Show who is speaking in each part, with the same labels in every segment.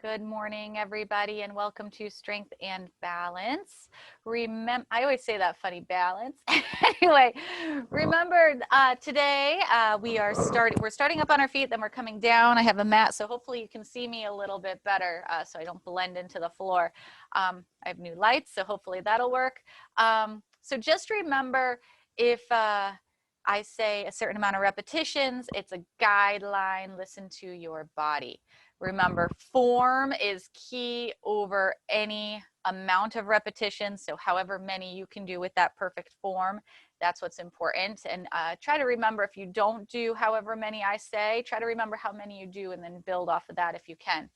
Speaker 1: Good morning, everybody, and welcome to Strength and Balance. I always say that funny, balance. Anyway, remember today we're starting up on our feet, then we're coming down. I have a mat, so hopefully you can see me a little bit better, so I don't blend into the floor. I have new lights, so hopefully that'll work. So just remember, if I say a certain amount of repetitions, it's a guideline. Listen to your body. Remember, form is key over any amount of repetition. So however many you can do with that perfect form, that's what's important. And try to remember, if you don't do however many I say, try to remember how many you do and then build off of that if you can.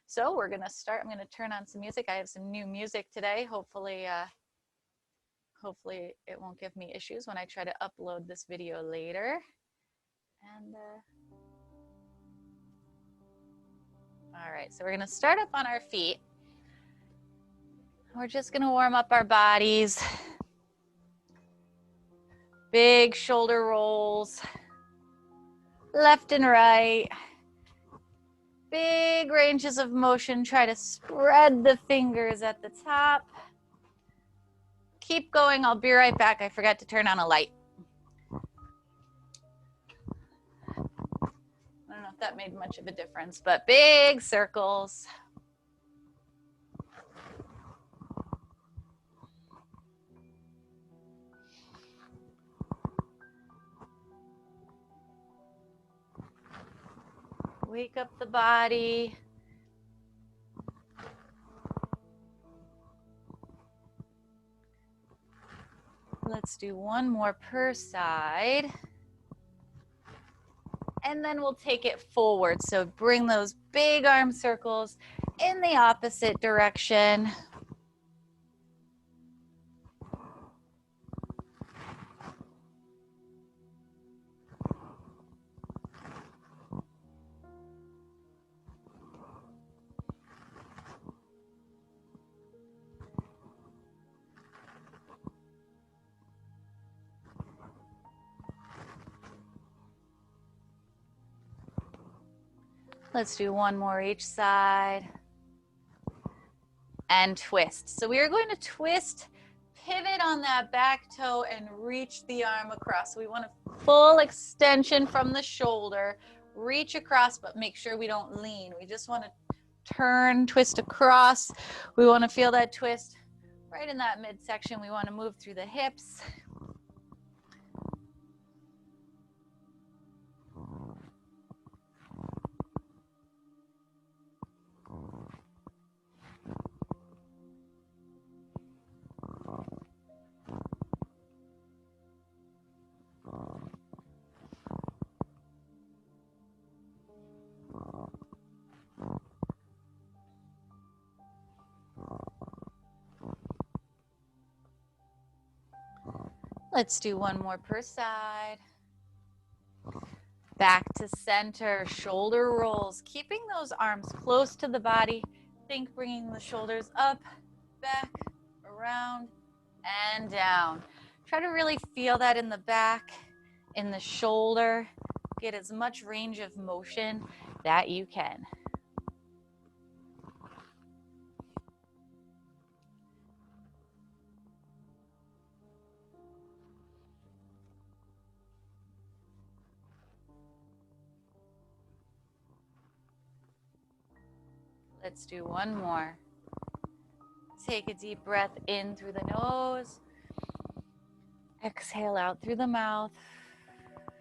Speaker 1: So we're going to start. I'm going to turn on some music. I have some new music today. Hopefully it won't give me issues when I try to upload this video later. And all right, so we're gonna start up on our feet. We're just gonna warm up our bodies. Big shoulder rolls, left and right. Big ranges of motion. Try to spread the fingers at the top. Keep going, I'll be right back. I forgot to turn on a light. I don't know if that made much of a difference, but big circles. Wake up the body. Let's do one more per side. And then we'll take it forward. So bring those big arm circles in the opposite direction. Let's do one more each side. And twist. So we are going to twist, pivot on that back toe and reach the arm across. So we want a full extension from the shoulder. Reach across, but make sure we don't lean. We just want to turn, twist across. We want to feel that twist right in that midsection. We want to move through the hips. Let's do one more per side. Back to center, shoulder rolls, keeping those arms close to the body. Think bringing the shoulders up, back, around, and down. Try to really feel that in the back, in the shoulder. Get as much range of motion that you can. Let's do one more. Take a deep breath in through the nose. Exhale out through the mouth.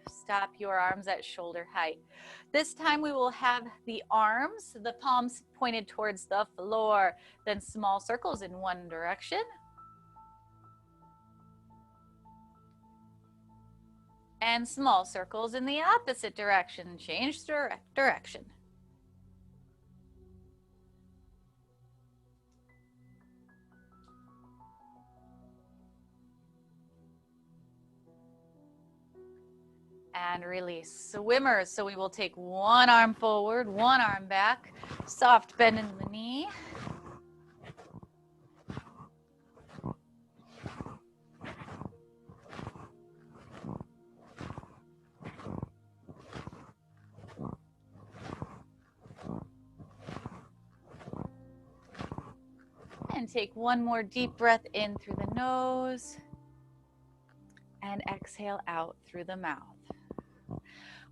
Speaker 1: Stop your arms at shoulder height. This time we will have the arms, the palms pointed towards the floor, then small circles in one direction. And small circles in the opposite direction. Change direction. And release. Swimmers, so we will take one arm forward, one arm back, soft bend in the knee. And take one more deep breath in through the nose and exhale out through the mouth.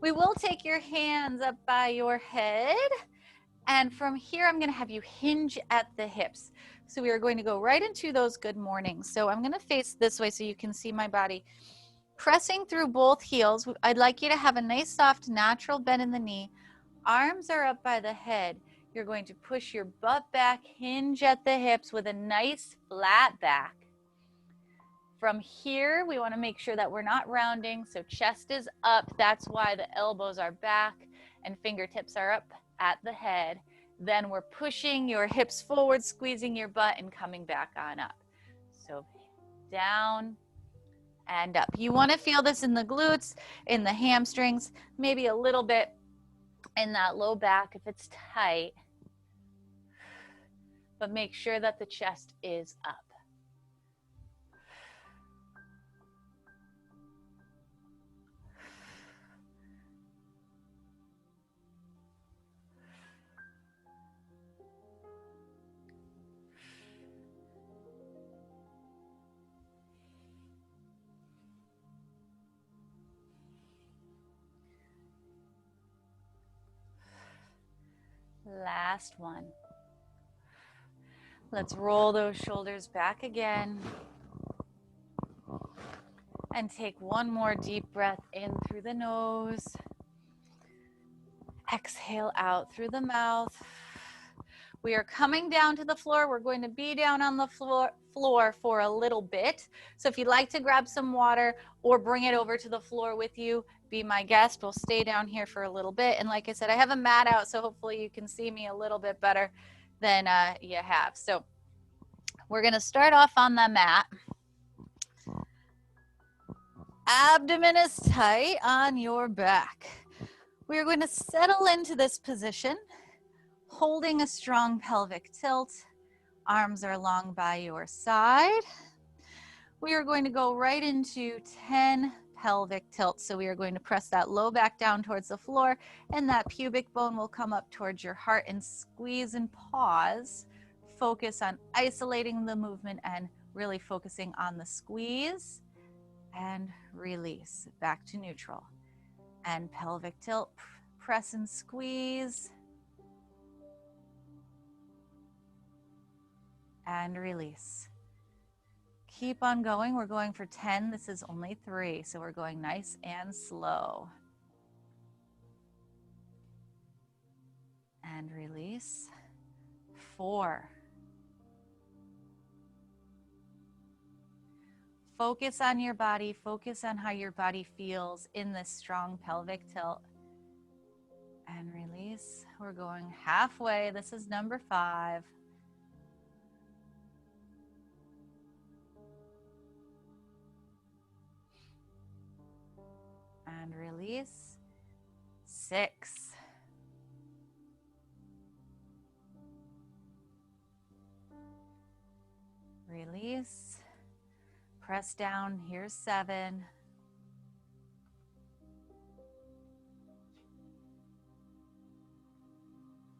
Speaker 1: We will take your hands up by your head, and from here I'm going to have you hinge at the hips. So we are going to go right into those good mornings. So I'm going to face this way so you can see my body. Pressing through both heels, I'd like you to have a nice soft natural bend in the knee. Arms are up by the head. You're going to push your butt back, hinge at the hips with a nice flat back. From here, we want to make sure that we're not rounding, so chest is up. That's why the elbows are back and fingertips are up at the head. Then we're pushing your hips forward, squeezing your butt, and coming back on up. So down and up. You want to feel this in the glutes, in the hamstrings, maybe a little bit in that low back if it's tight. But make sure that the chest is up. Last one. Let's roll those shoulders back again. And take one more deep breath in through the nose. Exhale out through the mouth. We are coming down to the floor. We're going to be down on the floor for a little bit. So if you'd like to grab some water or bring it over to the floor with you, be my guest. We'll stay down here for a little bit. And like I said, I have a mat out, so hopefully you can see me a little bit better than you have. So we're going to start off on the mat. Abdomen is tight on your back. We're going to settle into this position, holding a strong pelvic tilt. Arms are long by your side. We are going to go right into 10 pelvic tilts. So we are going to press that low back down towards the floor, and that pubic bone will come up towards your heart, and squeeze and pause. Focus on isolating the movement and really focusing on the squeeze and release back to neutral. And pelvic tilt, press and squeeze and release. Keep on going. We're going for 10. This is only 3, so we're going nice and slow. And release. 4. Focus on your body. Focus on how your body feels in this strong pelvic tilt. And release. We're going halfway. This is number 5. And release. 6. Release. Press down. Here's 7.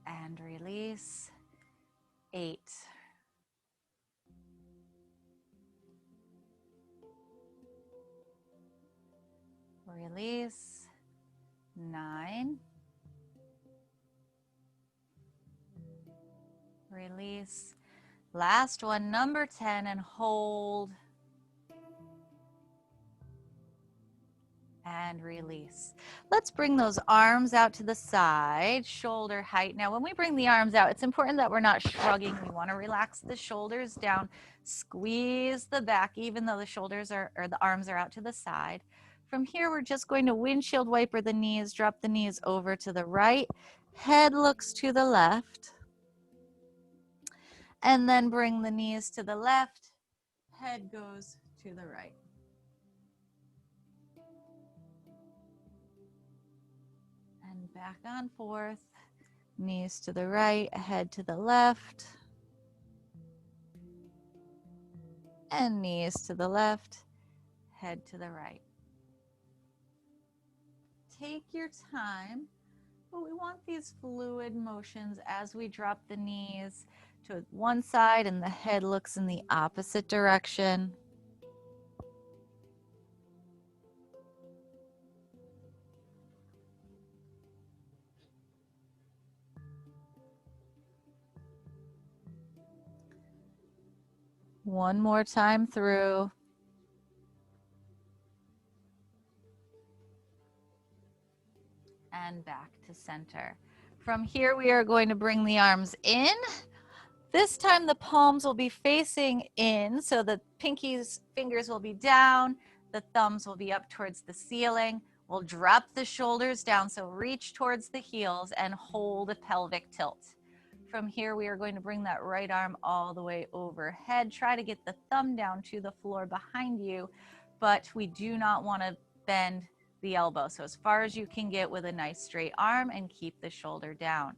Speaker 1: And release. 8. Release. 9. Release. Last one, number 10, and hold. And release. Let's bring those arms out to the side, shoulder height. Now, when we bring the arms out, it's important that we're not shrugging. We want to relax the shoulders down, squeeze the back, even though the shoulders are, or the arms are out to the side. From here, we're just going to windshield wiper the knees, drop the knees over to the right, head looks to the left, and then bring the knees to the left, head goes to the right. And back on forth, knees to the right, head to the left, and knees to the left, head to the right. Take your time But we want these fluid motions as we drop the knees to one side and the head looks in the opposite direction. One more time through. And back to center. From here, we are going to bring the arms in. This time the palms will be facing in, so the pinkies, fingers will be down, the thumbs will be up towards the ceiling. We'll drop the shoulders down, so reach towards the heels and hold a pelvic tilt. From here, we are going to bring that right arm all the way overhead. Try to get the thumb down to the floor behind you, but we do not want to bend the elbow. So as far as you can get with a nice straight arm and keep the shoulder down.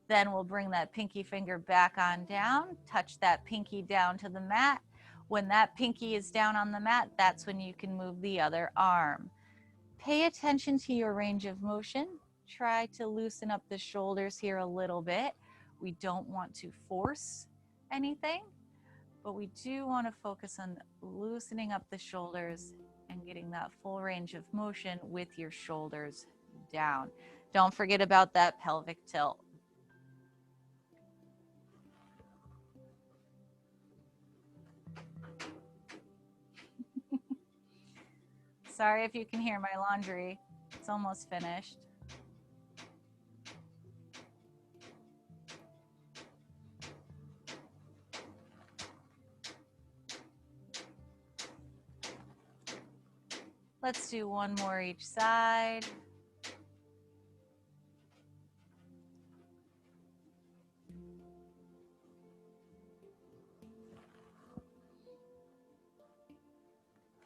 Speaker 1: Then we'll bring that pinky finger back on down, touch that pinky down to the mat. When that pinky is down on the mat, that's when you can move the other arm. Pay attention to your range of motion. Try to loosen up the shoulders here a little bit. We don't want to force anything, but we do want to focus on loosening up the shoulders and getting that full range of motion with your shoulders down. Don't forget about that pelvic tilt. Sorry if you can hear my laundry. It's almost finished. Let's do one more each side.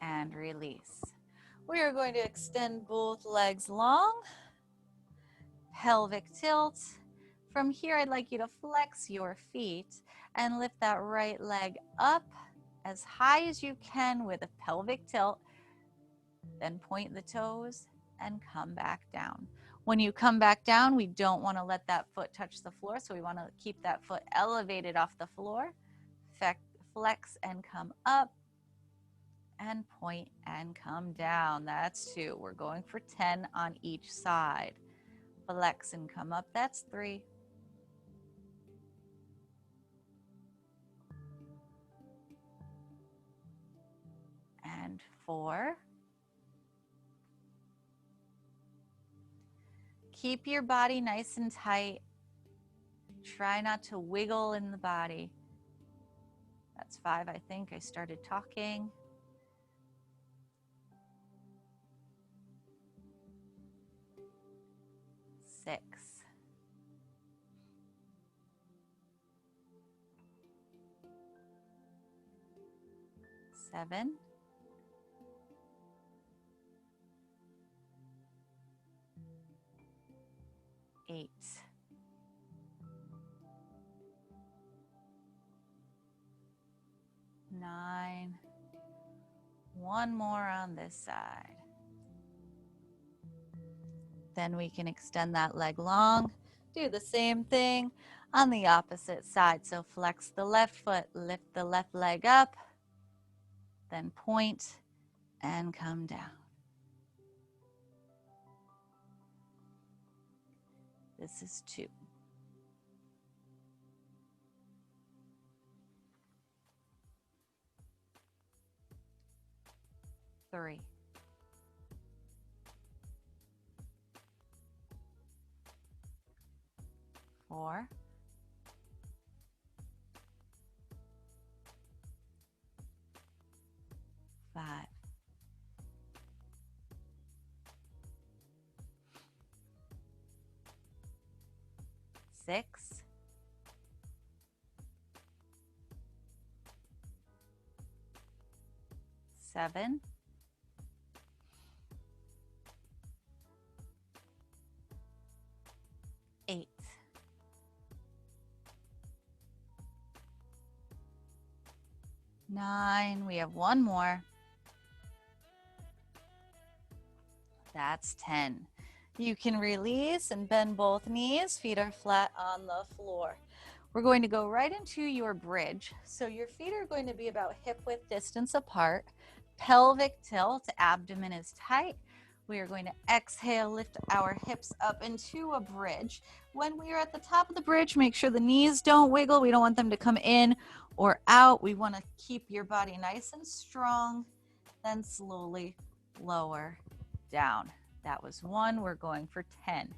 Speaker 1: And release. We are going to extend both legs long, pelvic tilt. From here, I'd like you to flex your feet and lift that right leg up as high as you can with a pelvic tilt. Then point the toes and come back down. When you come back down, we don't want to let that foot touch the floor, so we want to keep that foot elevated off the floor. Flex and come up, and point and come down. That's 2. We're going for 10 on each side. Flex and come up. That's 3. And 4. Keep your body nice and tight. Try not to wiggle in the body. That's 5, I think. I started talking. 6. 7. 8. 9. One more on this side. Then we can extend that leg long. Do the same thing on the opposite side. So flex the left foot, lift the left leg up, then point and come down. This is 2. 3. 4. 5. 6. 7. 8. 9. We have one more. That's 10. You can release and bend both knees. Feet are flat on the floor. We're going to go right into your bridge. So your feet are going to be about hip width distance apart. Pelvic tilt, abdomen is tight. We are going to exhale, lift our hips up into a bridge. When we are at the top of the bridge, make sure the knees don't wiggle. We don't want them to come in or out. We want to keep your body nice and strong. Then slowly lower down. That was 1. We're going for 10.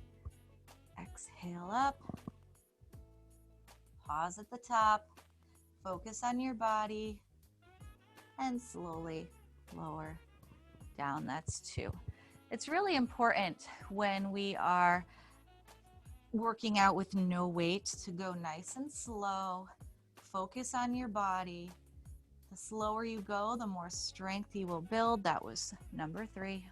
Speaker 1: Exhale up. Pause at the top. Focus on your body. And slowly lower down. That's 2. It's really important when we are working out with no weight to go nice and slow. Focus on your body. The slower you go, the more strength you will build. That was number 3.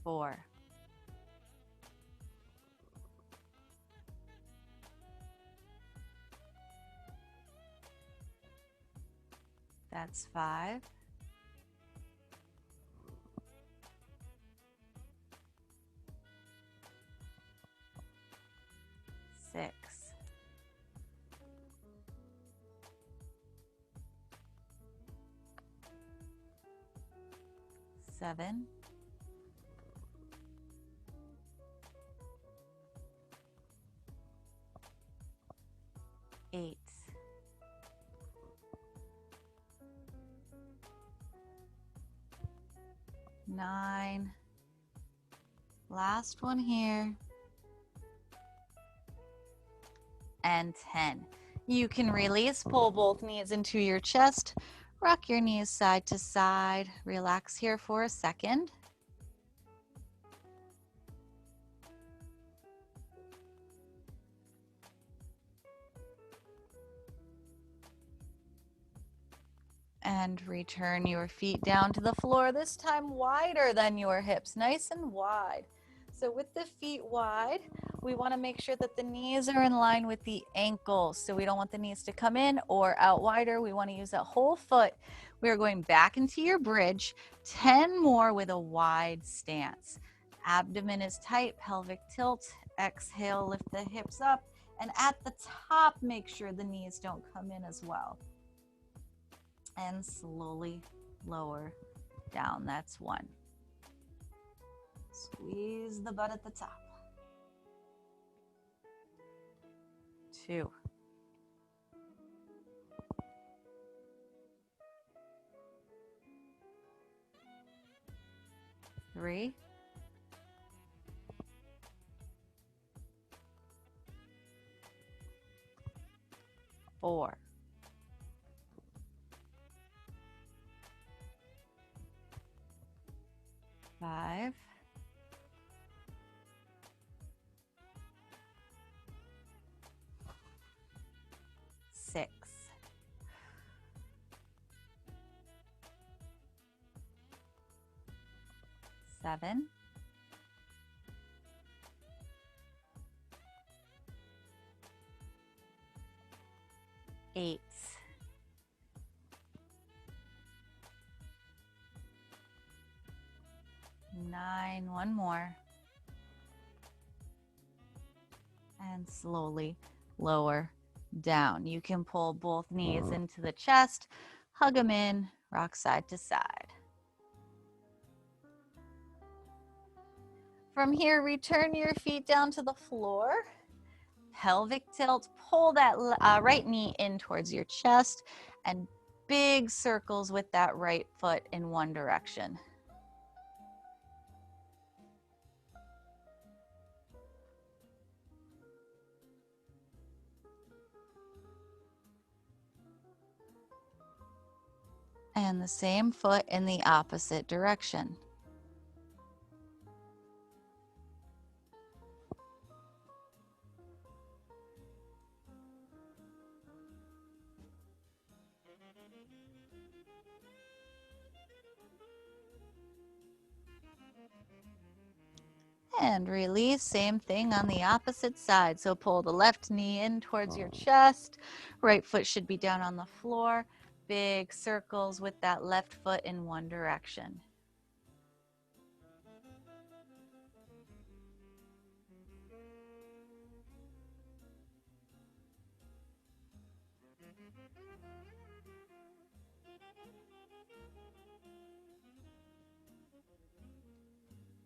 Speaker 1: 4. That's 5. 6. 7. 8. 9. Last one here. And 10. You can release, pull both knees into your chest, rock your knees side to side, relax here for a second. And return your feet down to the floor, this time wider than your hips, nice and wide. So with the feet wide, we want to make sure that the knees are in line with the ankles. So we don't want the knees to come in or out wider. We want to use that whole foot. We are going back into your bridge, 10 more with a wide stance. Abdomen is tight, pelvic tilt. Exhale, lift the hips up. And at the top, make sure the knees don't come in as well. And slowly lower down. That's 1. Squeeze the butt at the top. 2. 3. 4. 5. 6. 7. 8. 9. One more. And slowly lower down. You can pull both knees into the chest, hug them in, rock side to side. From here, return your feet down to the floor. Pelvic tilt, pull that right knee in towards your chest and big circles with that right foot in one direction. And the same foot in the opposite direction. And release, same thing on the opposite side. So pull the left knee in towards your chest. Right foot should be down on the floor. Big circles with that left foot in one direction.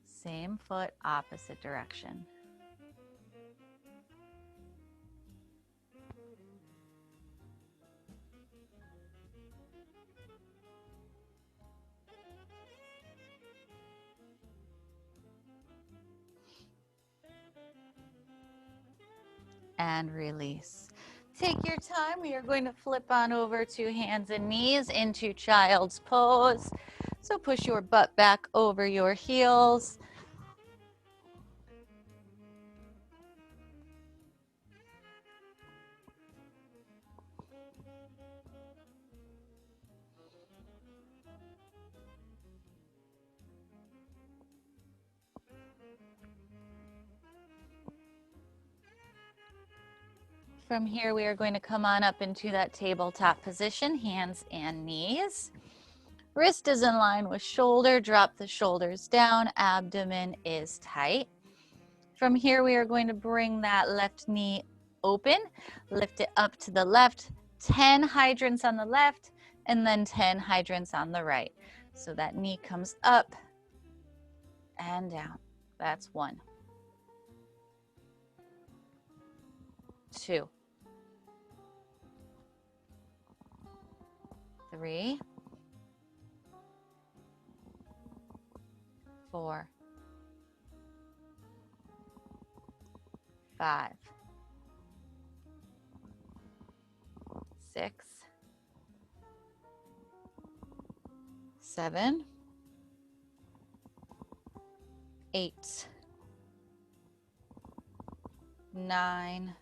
Speaker 1: Same foot, opposite direction. And release. Take your time. We are going to flip on over to hands and knees into child's pose. So push your butt back over your heels. From here, we are going to come on up into that tabletop position, hands and knees. Wrist is in line with shoulder. Drop the shoulders down. Abdomen is tight. From here, we are going to bring that left knee open. Lift it up to the left. 10 hydrants on the left and then 10 hydrants on the right. So that knee comes up and down. That's 1. 2. 3. 4. 5. 6. 7. 8. 9.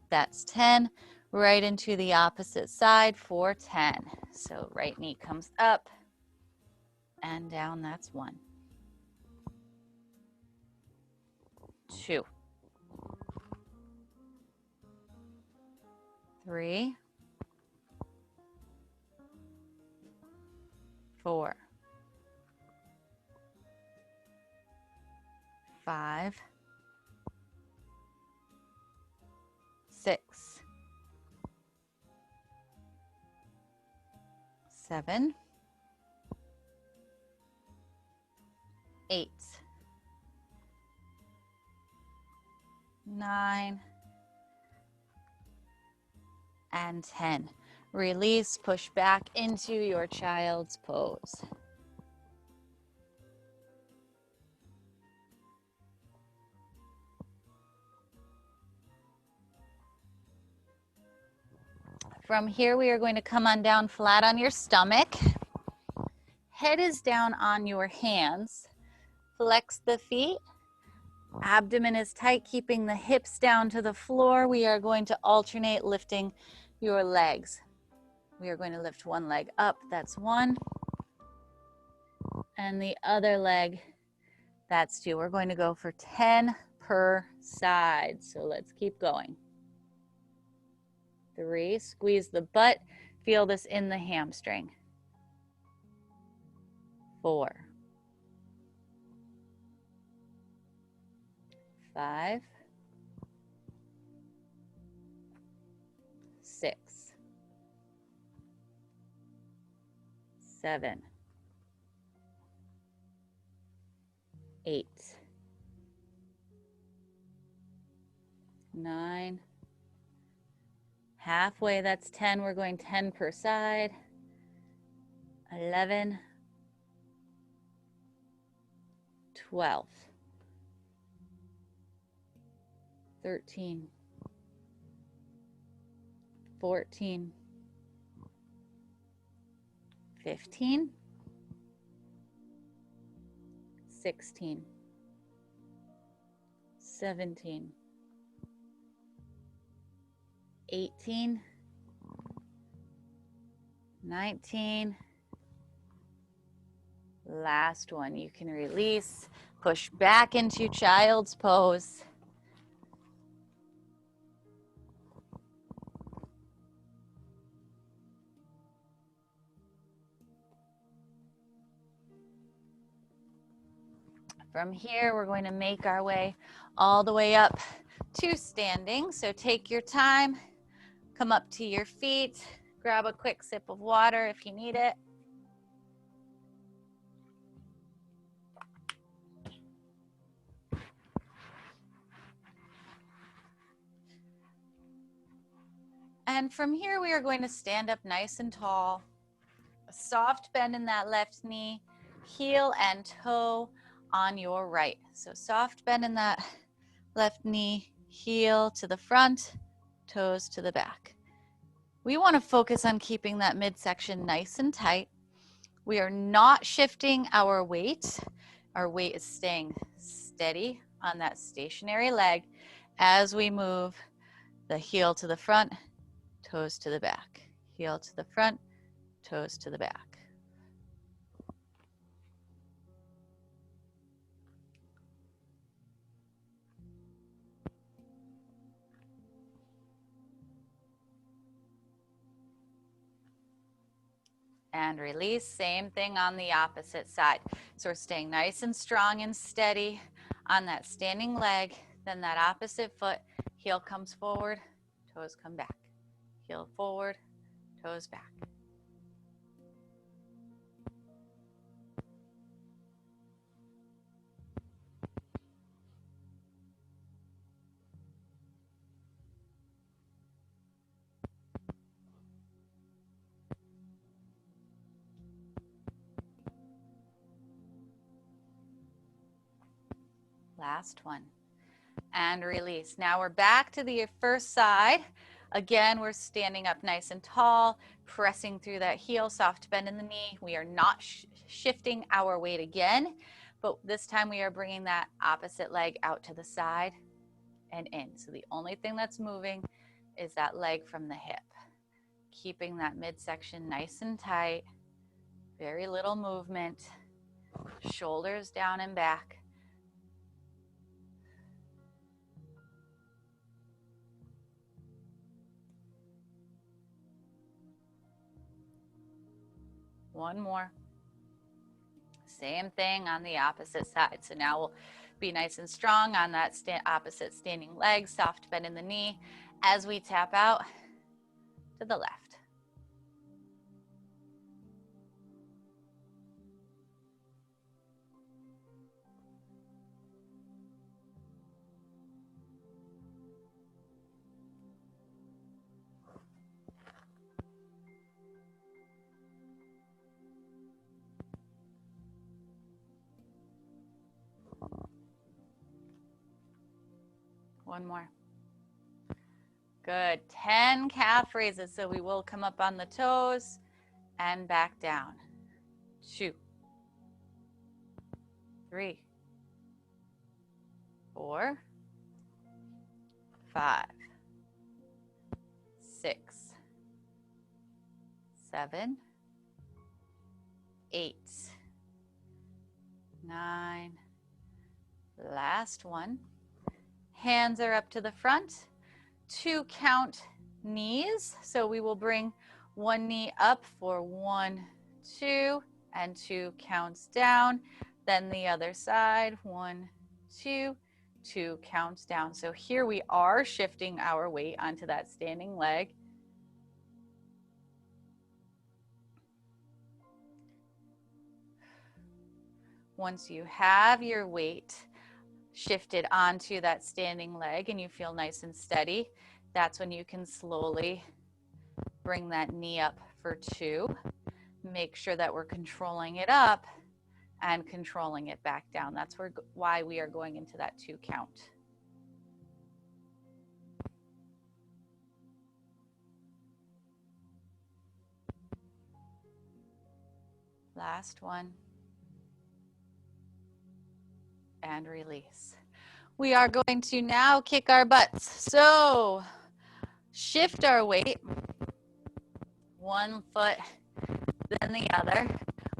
Speaker 1: That's 10. Right into the opposite side for 10. So right knee comes up and down. That's 1. 2. 3. 4. 5. 6. 7. 8. 9. And 10. Release, push back into your child's pose. From here, we are going to come on down flat on your stomach. Head is down on your hands. Flex the feet. Abdomen is tight, keeping the hips down to the floor. We are going to alternate lifting your legs. We are going to lift one leg up, that's 1. And the other leg, that's 2. We're going to go for 10 per side. So let's keep going. 3, squeeze the butt. Feel this in the hamstring. 4. 5. 6. 7. 8. 9. Halfway, that's 10. We're going 10 per side. 11. 12. 13. 14. 15. 16. 17. 18. 19. Last one. You can release, push back into child's pose. From here, we're going to make our way all the way up to standing. So take your time, come up to your feet, grab a quick sip of water if you need it. And from here, we are going to stand up nice and tall. A soft bend in that left knee, heel and toe on your right. So soft bend in that left knee, heel to the front, toes to the back. We want to focus on keeping that midsection nice and tight. We are not shifting our weight. Our weight is staying steady on that stationary leg as we move the heel to the front, toes to the back. Heel to the front, toes to the back. And release, same thing on the opposite side. So we're staying nice and strong and steady on that standing leg, then that opposite foot, heel comes forward, toes come back. Heel forward, toes back. Last one. And release. Now we're back to the first side. Again, we're standing up nice and tall, pressing through that heel, soft bend in the knee. We are not shifting our weight again, but this time we are bringing that opposite leg out to the side and in. So the only thing that's moving is that leg from the hip. Keeping that midsection nice and tight, very little movement, shoulders down and back. One more. Same thing on the opposite side. So now we'll be nice and strong on that opposite standing leg, soft bend in the knee as we tap out to the left. One more. Good. 10 calf raises. So we will come up on the toes and back down. 2, 3, 4, 5, 6, 7, 8, 9. Last one. Hands are up to the front. 2 count knees. So we will bring one knee up for 1, 2, and 2 counts down. Then the other side, 1, 2, 2 counts down. So here we are shifting our weight onto that standing leg. Once you have your weight shifted onto that standing leg and you feel nice and steady, that's when you can slowly bring that knee up for 2. Make sure that we're controlling it up and controlling it back down. That's why we are going into that 2 count. Last one. And release. We are going to now kick our butts. So shift our weight, one foot, then the other.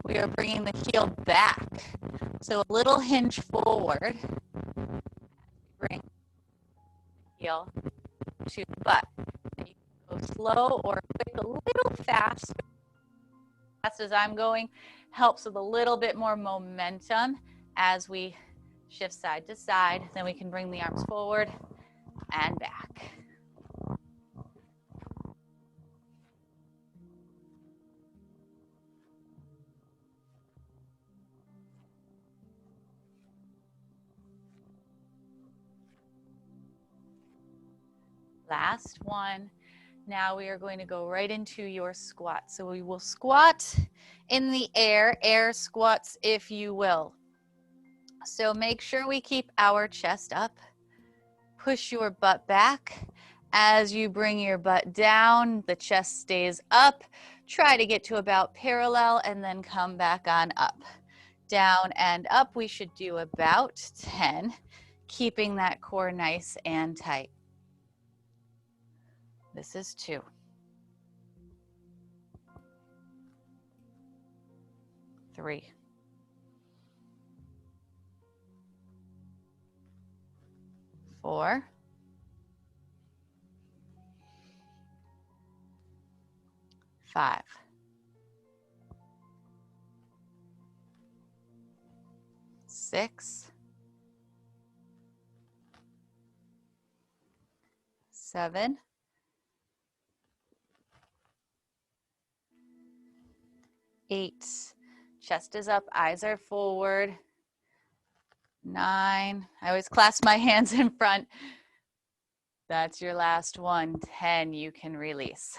Speaker 1: we are bringing the heel back. So a little hinge forward. Bring the heel to the butt. And you can go slow or quick, a little fast. Fast as I'm going helps with a little bit more momentum as we shift side to side. Then we can bring the arms forward and back. Last one. Now we are going to go right into your squat. So we will squat in the air squats if you will. So make sure we keep our chest up. Push your butt back. As you bring your butt down, the chest stays up. Try to get to about parallel and then come back on up. Down and up, we should do about 10, keeping that core nice and tight. This is 2. 3. 4. 5. 6. 7. 8. Chest is up, eyes are forward. 9. I always clasp my hands in front. That's your last one. 10, you can release.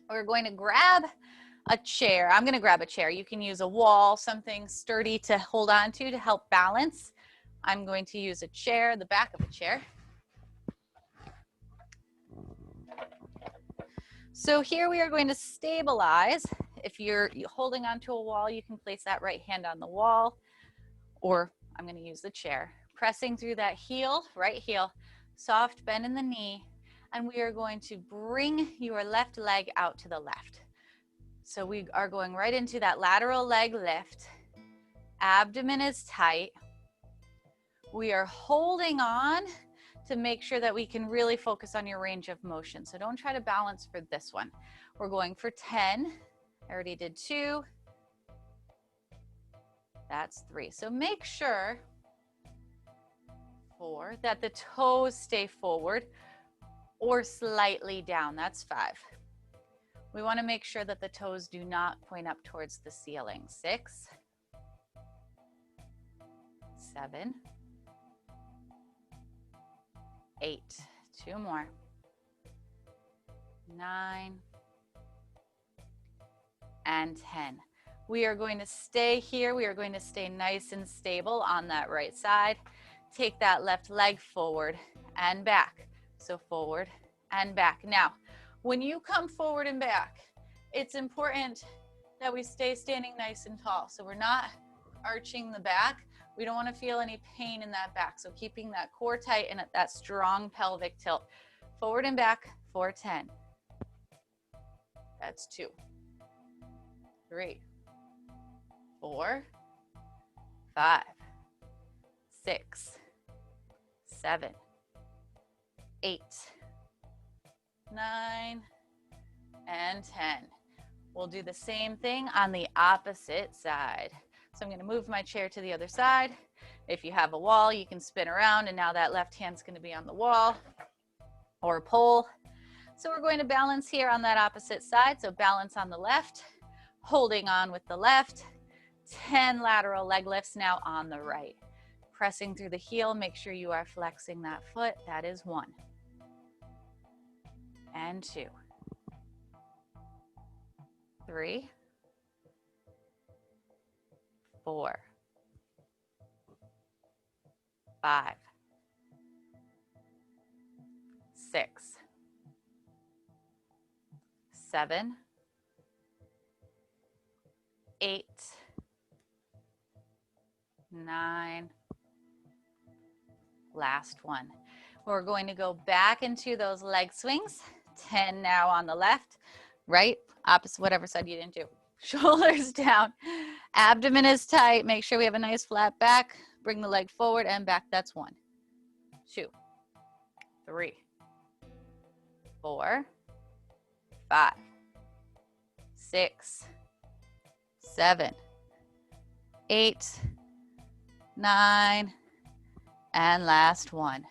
Speaker 1: We're going to grab a chair. I'm going to grab a chair. You can use a wall, something sturdy to hold on to help balance. I'm going to use a chair, the back of a chair. So here we are going to stabilize. If you're holding onto a wall, you can place that right hand on the wall, or I'm going to use the chair. Pressing through that heel, right heel, soft bend in the knee, and we are going to bring your left leg out to the left. So we are going right into that lateral leg lift. Abdomen is tight. We are holding on to make sure that we can really focus on your range of motion. So don't try to balance for this one. We're going for 10. I already did 2. That's 3. So make sure, 4, that the toes stay forward or slightly down. That's 5. We want to make sure that the toes do not point up towards the ceiling. 6, 7, 8. 2 more. 9 and 10. We are going to stay here. We are going to stay nice and stable on that right side. Take that left leg forward and back. So forward and back. Now, when you come forward and back, it's important that we stay standing nice and tall. So we're not arching the back. We don't want to feel any pain in that back. So keeping that core tight and that strong pelvic tilt. Forward and back for 10. That's 2. 3, 4, 5, 6, 7, 8, 9, and 10. We'll do the same thing on the opposite side. So I'm going to move my chair to the other side. If you have a wall, you can spin around, and now that left hand's going to be on the wall or a pole. So we're going to balance here on that opposite side. So balance on the left, holding on with the left. 10 lateral leg lifts now on the right. Pressing through the heel, make sure you are flexing that foot. That is 1 and 2, 3, 4, 5, 6, 7, 8, 9, last one. We're going to go back into those leg swings. 10 now on the left, right, opposite, whatever side you didn't do. shoulders down. Abdomen is tight. Make sure we have a nice flat back. Bring the leg forward and back. That's 1, 2, 3, 4, 5, 6, 7, 8, 9, and last 1.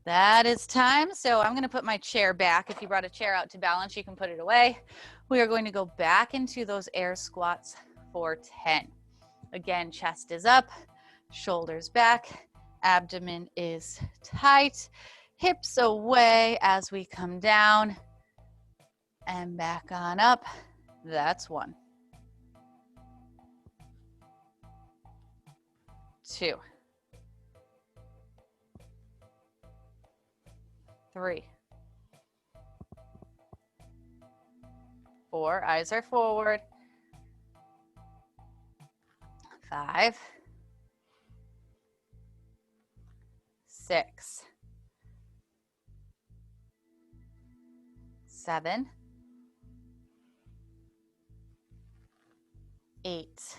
Speaker 1: That is time. So I'm going to put my chair back. If you brought a chair out to balance, you can put it away. We are going to go back into those air squats for 10. Again, chest is up, shoulders back, abdomen is tight, hips away as we come down and back on up. That's 1, 2, 3, 4, eyes are forward, 5, 6, 7, 8,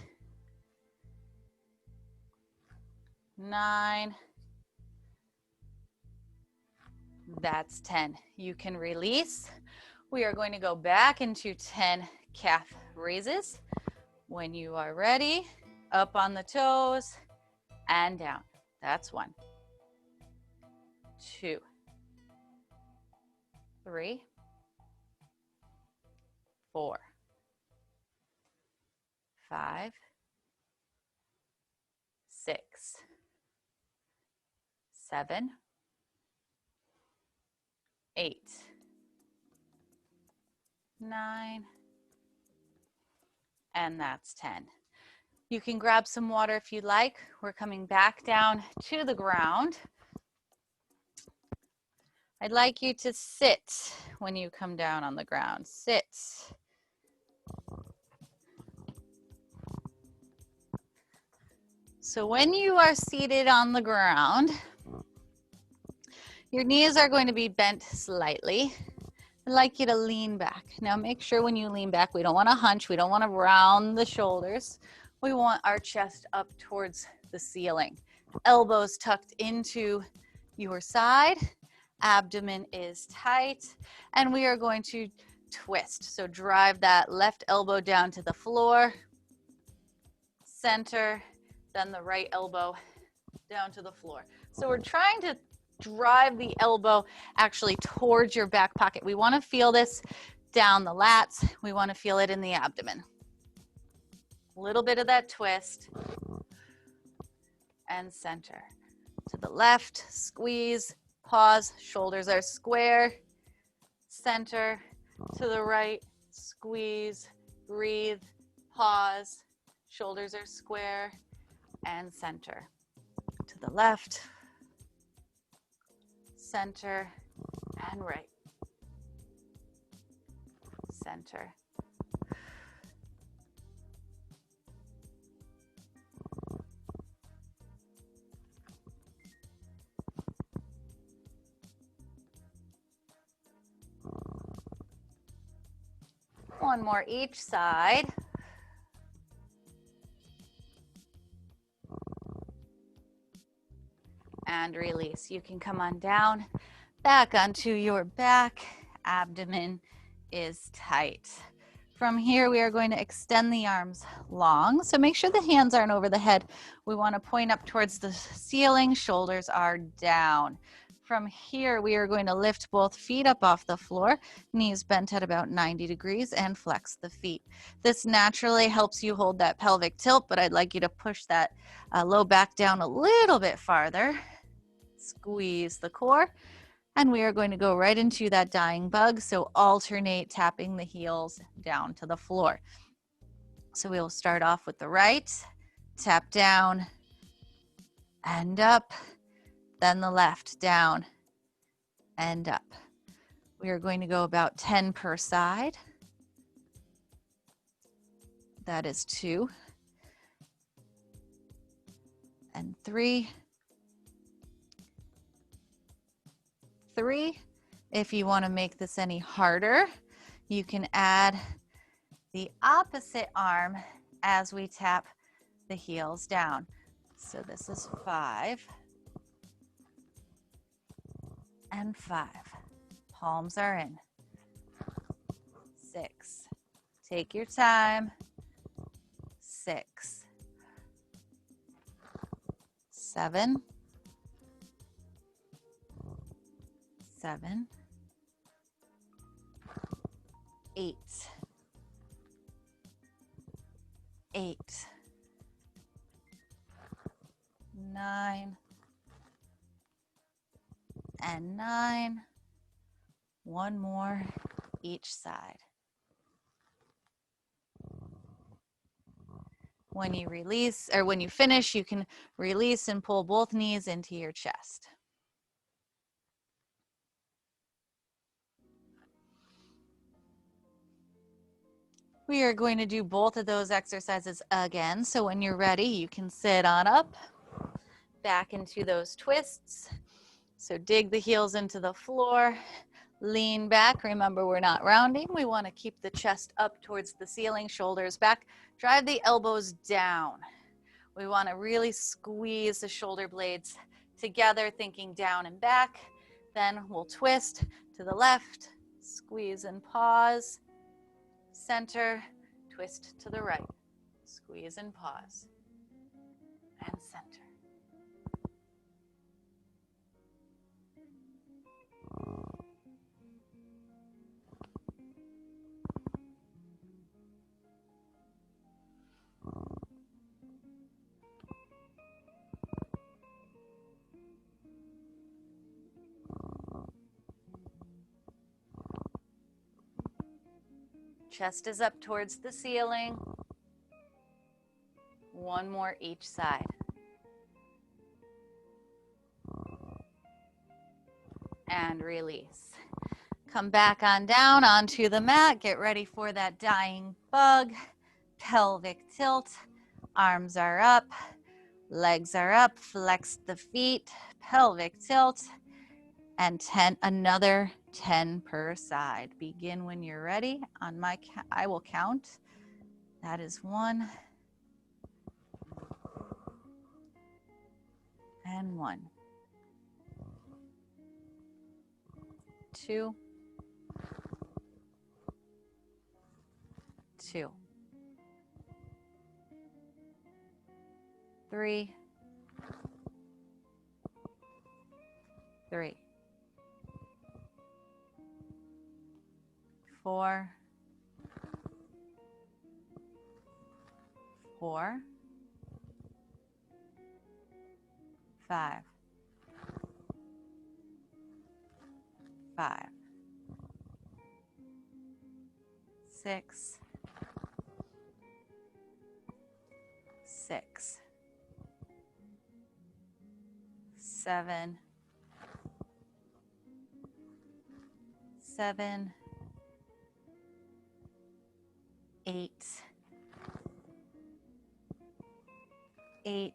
Speaker 1: 9, that's 10. You can release. We are going to go back into 10 calf raises. When you are ready, up on the toes and down. That's 1, 2, 3, 4, 5, 6, 7, 8, 9, and that's 10. You can grab some water if you'd like. We're coming back down to the ground. I'd like you to sit when you come down on the ground. Sit. So when you are seated on the ground, your knees are going to be bent slightly. I'd like you to lean back. Now make sure when you lean back, we don't want to hunch. We don't want to round the shoulders. We want our chest up towards the ceiling. Elbows tucked into your side. Abdomen is tight. And we are going to twist. So drive that left elbow down to the floor. Center. Then the right elbow down to the floor. So we're trying to drive the elbow actually towards your back pocket. We want to feel this down the lats. We want to feel it in the abdomen. A little bit of that twist and center. To the left, squeeze, pause, shoulders are square, center. To the right, squeeze, breathe, pause, shoulders are square and center. To the left, center and right, center. One more each side. And release. You can come on down, back onto your back. Abdomen is tight. From here, we are going to extend the arms long. So make sure the hands aren't over the head. We want to point up towards the ceiling. Shoulders are down. From here, we are going to lift both feet up off the floor, knees bent at about 90 degrees, and flex the feet. This naturally helps you hold that pelvic tilt, but I'd like you to push that low back down a little bit farther. Squeeze the core, and we are going to go right into that dying bug. So alternate tapping the heels down to the floor. So we will start off with the right, tap down and up, then the left, down and up. We are going to go about 10 per side. That is 2 and 3. 3. If you want to make this any harder, you can add the opposite arm as we tap the heels down. So this is 5 and 5. Palms are in. 6. Take your time. 6. 7. 7. 8. 8. 9. And 9. One more each side. When you release, or when you finish, you can release and pull both knees into your chest. We are going to do both of those exercises again. So when you're ready, you can sit on up, back into those twists. So dig the heels into the floor, lean back. Remember, we're not rounding. We want to keep the chest up towards the ceiling, shoulders back. Drive the elbows down. We want to really squeeze the shoulder blades together, thinking down and back. Then we'll twist to the left, squeeze and pause. Center, twist to the right, squeeze and pause, and center. Chest is up towards the ceiling. One more each side. And release. Come back on down onto the mat. Get ready for that dying bug. Pelvic tilt. Arms are up. Legs are up. Flex the feet. Pelvic tilt. And another 10 per side. Begin when you're ready. On my I will count. That is 1 and 1. 2. 2. 3. 3. 4. 4. 5. 5. 6. 6. 7. 7. 8. 8.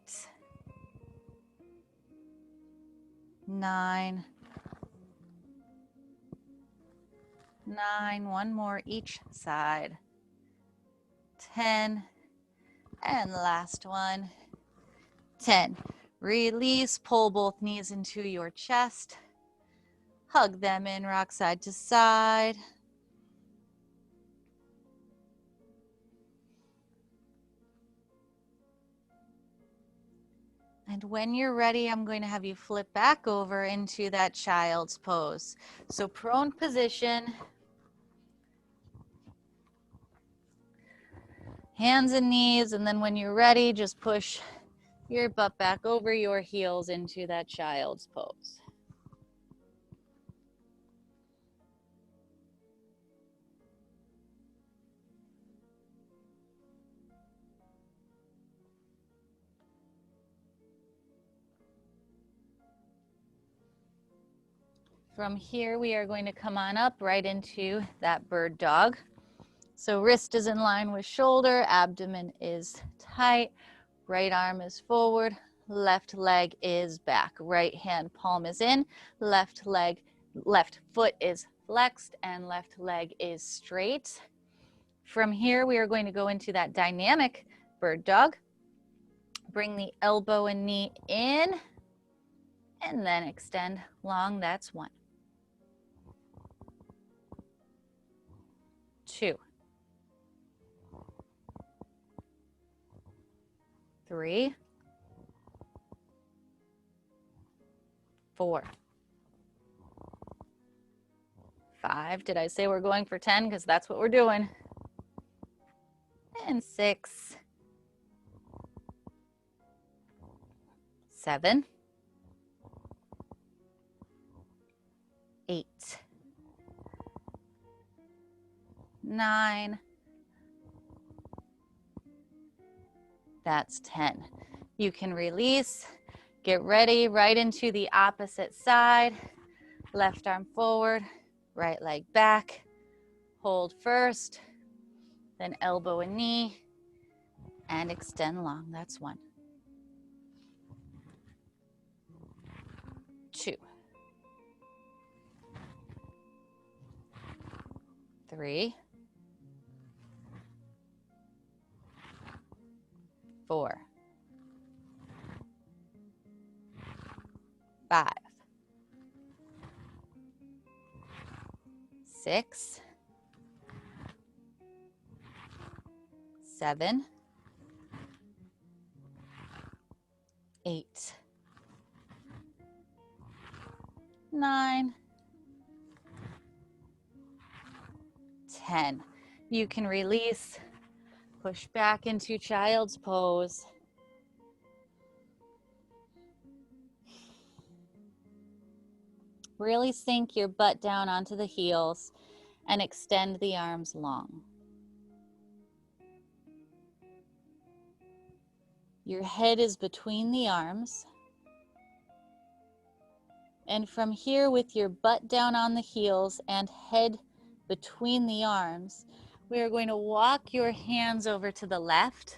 Speaker 1: 9. 9. One more each side. 10. And last one. 10. Release, pull both knees into your chest. Hug them in, rock side to side. And when you're ready, I'm going to have you flip back over into that child's pose. So prone position. Hands and knees, and then when you're ready, just push your butt back over your heels into that child's pose. From here, we are going to come on up right into that bird dog. So wrist is in line with shoulder, abdomen is tight, right arm is forward, left leg is back, right hand palm is in, left foot is flexed, and left leg is straight. From here, we are going to go into that dynamic bird dog. Bring the elbow and knee in, and then extend long. That's 1. 2. 3. 4. 5. Did I say we're going for 10? Because that's what we're doing. And 6. 7. 8. 9. That's 10. You can release. Get ready, right into the opposite side. Left arm forward, right leg back. Hold first, then elbow and knee, and extend long. That's 1. 2. 3. 4. 5. 6. 7. 8. 9. 10. You can release, push back into child's pose. Really sink your butt down onto the heels and extend the arms long. Your head is between the arms. And from here, with your butt down on the heels and head between the arms, we are going to walk your hands over to the left.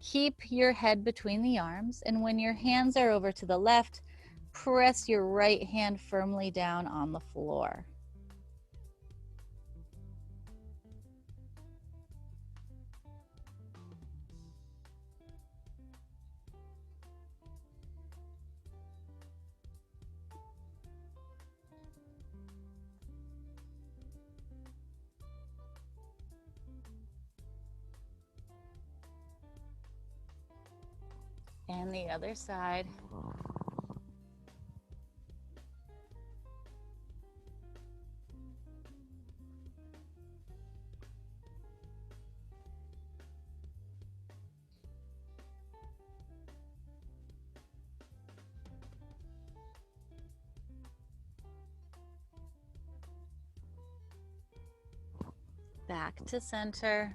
Speaker 1: Keep your head between the arms, and when your hands are over to the left, press your right hand firmly down on the floor. And the other side. Back to center.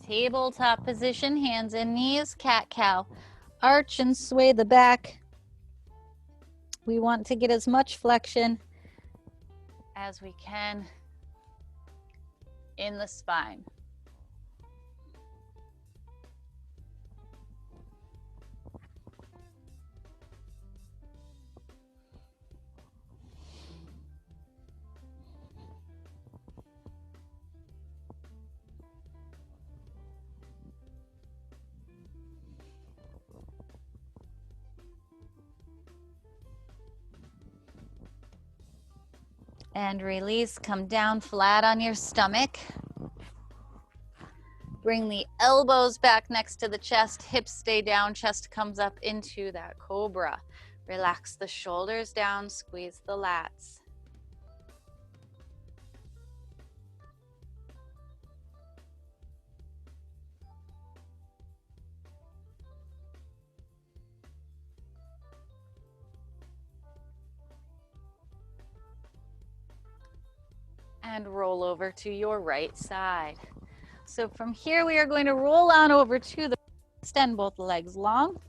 Speaker 1: Tabletop position, hands and knees, cat-cow. Arch and sway the back. We want to get as much flexion as we can in the spine. And release, come down flat on your stomach. Bring the elbows back next to the chest, hips stay down, chest comes up into that cobra. Relax the shoulders down, squeeze the lats. And roll over to your right side. So from here, we are going to roll on over to the, extend both legs long.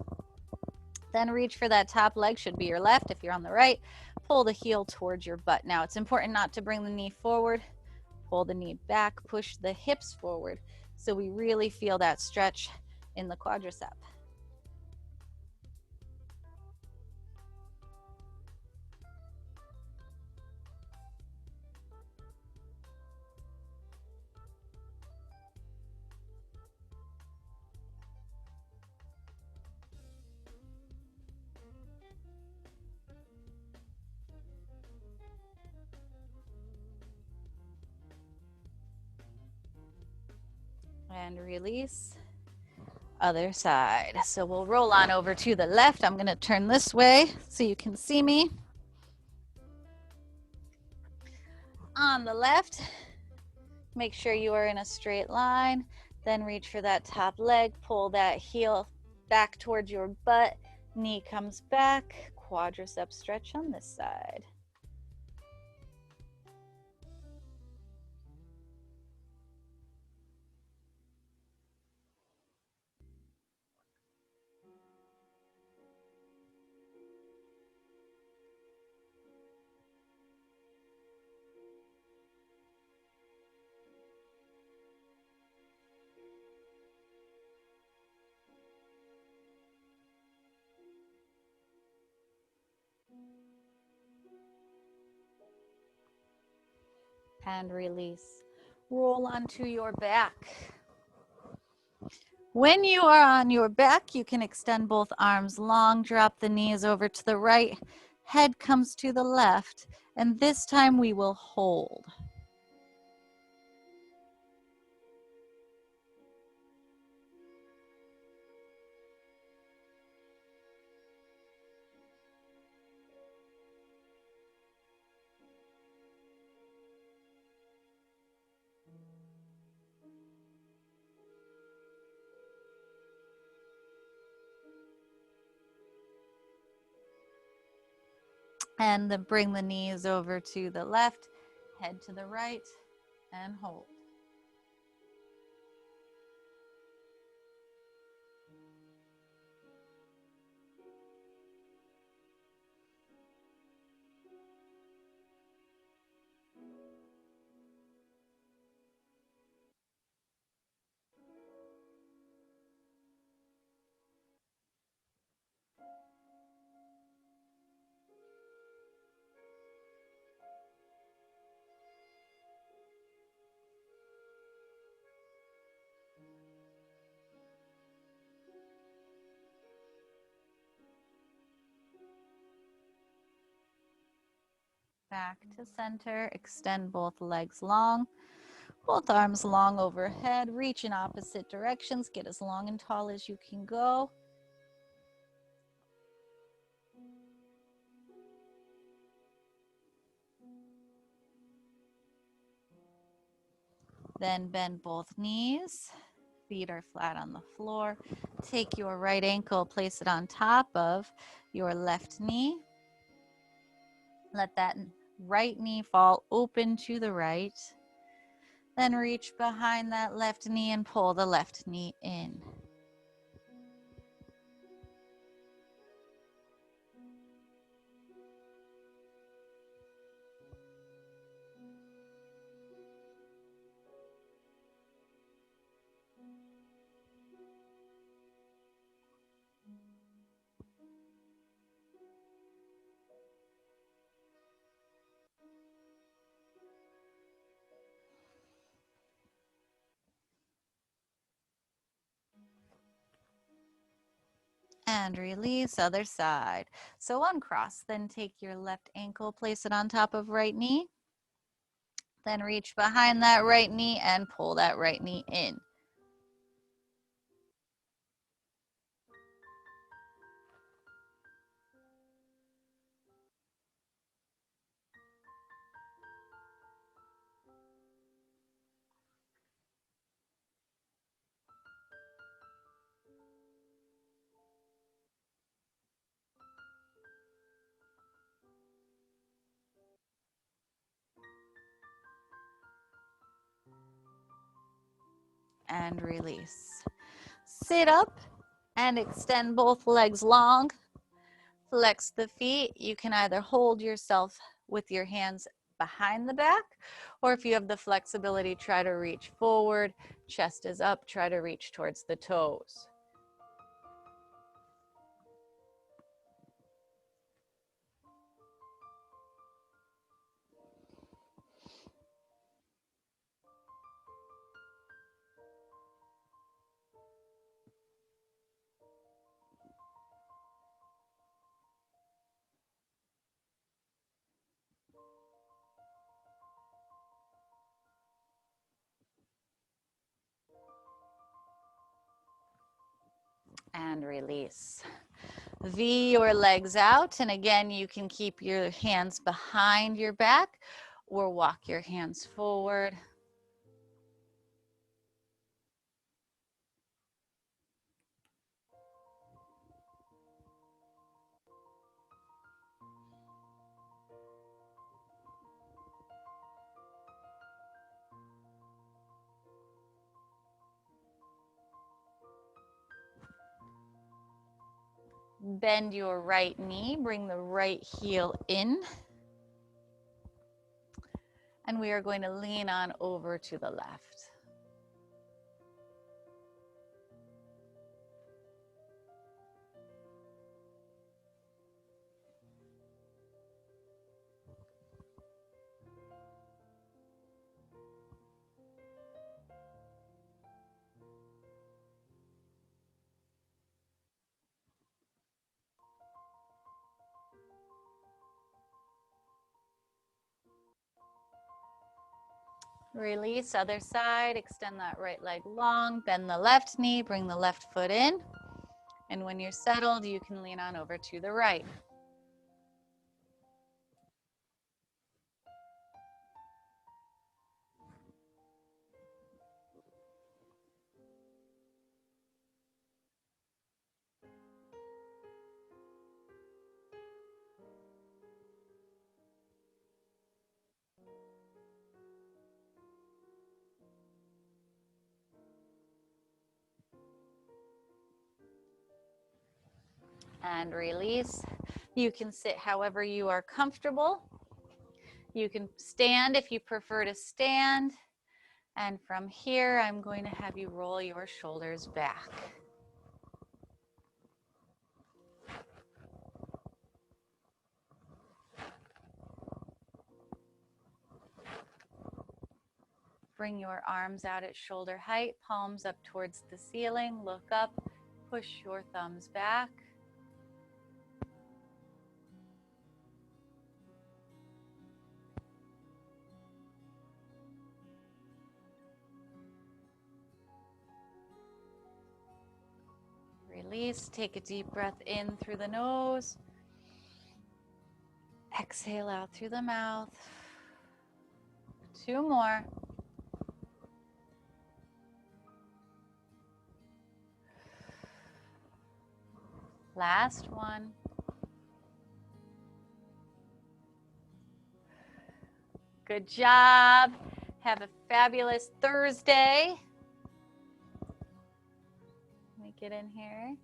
Speaker 1: Then reach for that top leg, should be your left. If you're on the right, pull the heel towards your butt. Now it's important not to bring the knee forward. Pull the knee back, push the hips forward. So we really feel that stretch in the quadricep. and release. Other side. So we'll roll on over to the left. I'm going to turn this way so you can see me. On the left, make sure you are in a straight line. Then reach for that top leg, pull that heel back towards your butt. Knee comes back, quadricep stretch on this side. And release. Roll onto your back. When you are on your back, you can extend both arms long, drop the knees over to the right, head comes to the left, and this time we will hold. And then bring the knees over to the left, head to the right, and hold. Back to center, extend both legs long, both arms long overhead, reach in opposite directions, get as long and tall as you can go. Then bend both knees, feet are flat on the floor. Take your right ankle, place it on top of your left knee. Let that right knee fall open to the right. Then reach behind that left knee and pull the left knee in. And release, other side. So uncross, then take your left ankle, place it on top of right knee. Then reach behind that right knee and pull that right knee in. And release. Sit up and extend both legs long. Flex the feet. You can either hold yourself with your hands behind the back, or if you have the flexibility, try to reach forward. Chest is up, try to reach towards the toes. And release. V your legs out. And again, you can keep your hands behind your back or walk your hands forward. Bend your right knee, bring the right heel in. And we are going to lean on over to the left. Release, other side, extend that right leg long, bend the left knee, bring the left foot in. And when you're settled, you can lean on over to the right. And release. You can sit however you are comfortable. You can stand if you prefer to stand. And from here, I'm going to have you roll your shoulders back. Bring your arms out at shoulder height, palms up towards the ceiling. Look up, push your thumbs back. Release, take a deep breath in through the nose. Exhale out through the mouth. 2 more. Last one. Good job. Have a fabulous Thursday. Let me get in here.